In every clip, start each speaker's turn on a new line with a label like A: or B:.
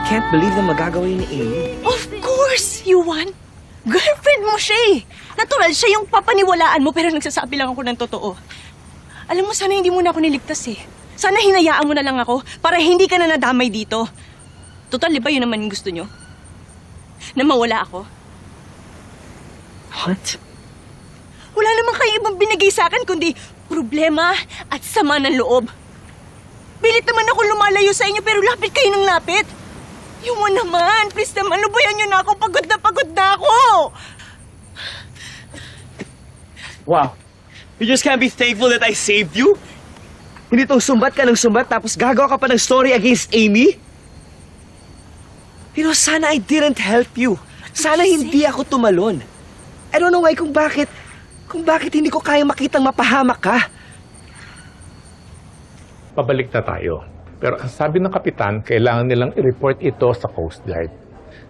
A: can't believe na magagawa yun ni Amy.
B: Of course, Yuan! Girlfriend mo siya eh! Natural siya yung papaniwalaan mo pero nagsasabi lang ako ng totoo. Alam mo, sana hindi mo na ako niligtas eh. Sana hinayaan mo na lang ako para hindi ka na nadamay dito. Total, di ba yun naman yung gusto nyo? Na mawala ako?
A: What?
B: Wala naman kayo ibang binigay sa akin kundi problema at sama ng loob. Pilit naman ako lumalayo sa inyo pero lapit kayo ng lapit. Yuan naman, please naman, lubayan nyo na ako. Pagod na ako!
A: Wow. You just can't be thankful that I saved you? Hindi tong sumbat ka ng sumbat tapos gagawa ka pa ng story against Amy? You know, sana I didn't help you. Sana hindi ako tumalon. I don't know why kung bakit hindi ko kayang makitang mapahamak ka.
C: Pabalik na tayo. Pero ang sabi ng kapitan, kailangan nilang i-report ito sa Coast Guard.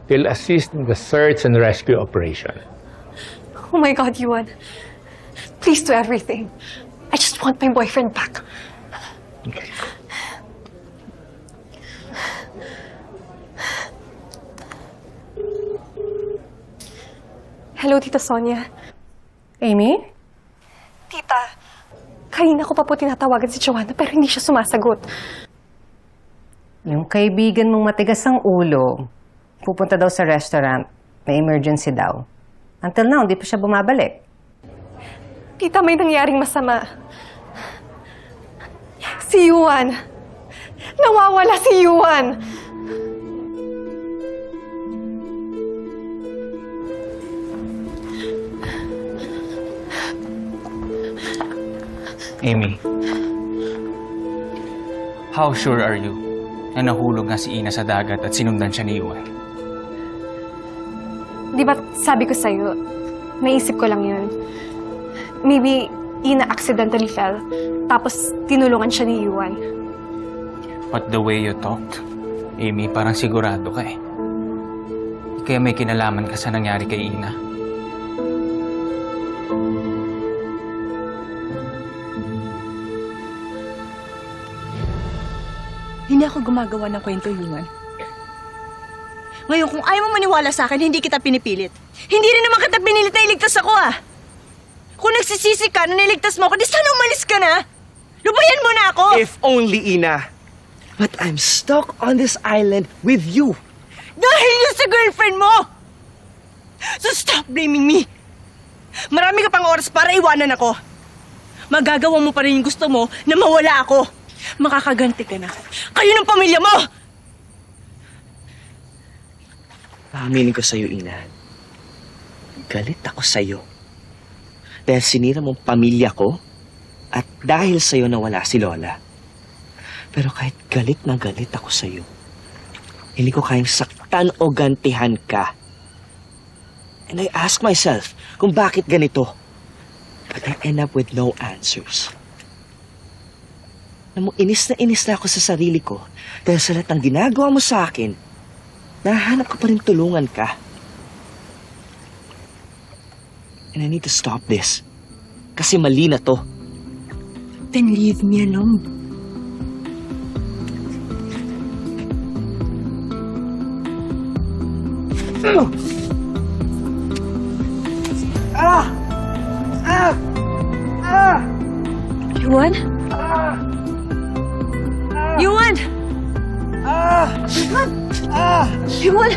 C: They'll assist in the search and rescue operation.
D: Oh my God, Yuan. Please do everything. I just want my boyfriend back.
C: Okay.
D: Hello, Tita Sonia.
E: Amy?
D: Tita, kanina ko pa po tinatawagan si Joanna pero hindi siya sumasagot.
E: Yung kaibigan mong matigas ang ulo, pupunta daw sa restaurant. May emergency daw. Until now, hindi pa siya bumabalik.
D: Tita, may nangyaring masama. Si Yuan. Nawawala si Yuan.
F: Amy, how sure are you na nahulog nga si Ina sa dagat at sinundan siya ni Yuan?
D: Di ba sabi ko sa'yo, naisip ko lang yun. Maybe Ina accidentally fell, tapos tinulungan siya ni Yuan.
F: But the way you talked, Amy, parang sigurado ka eh. Kaya may kinalaman ka sa nangyari kay Ina.
B: Hindi ako gumagawa ng kwento, Yuan. Ngayon, kung ayaw mo maniwala sa akin, hindi kita pinipilit. Hindi rin naman kita pinilit na iligtas ako, ah! Kung nagsisisi ka na niligtas mo ako, di sana umalis ka na! Lubayan mo na ako!
A: If only, Ina. But I'm stuck on this island with you.
B: Dahil yun sa girlfriend mo! So stop blaming me! Marami ka pang oras para iwanan ako. Magagawa mo pa rin yung gusto mo na mawala ako. Makakaganti ka na. Kayo ng pamilya mo!
A: Pahaminin ko sa'yo, Ina. Galit ako sa'yo. Dahil sinira mong pamilya ko at dahil sa'yo nawala si Lola. Pero kahit galit na galit ako sa'yo, hindi ko kayang saktan o gantihan ka. And I ask myself kung bakit ganito. But I end up with no answers. Alam mo, inis na ako sa sarili ko dahil sa lahat ng ginagawa mo sa akin, nahanap ko pa rin tulungan ka. And I need to stop this. Kasi mali na to.
B: Then leave me alone. Yuan? Yuan! Yuan!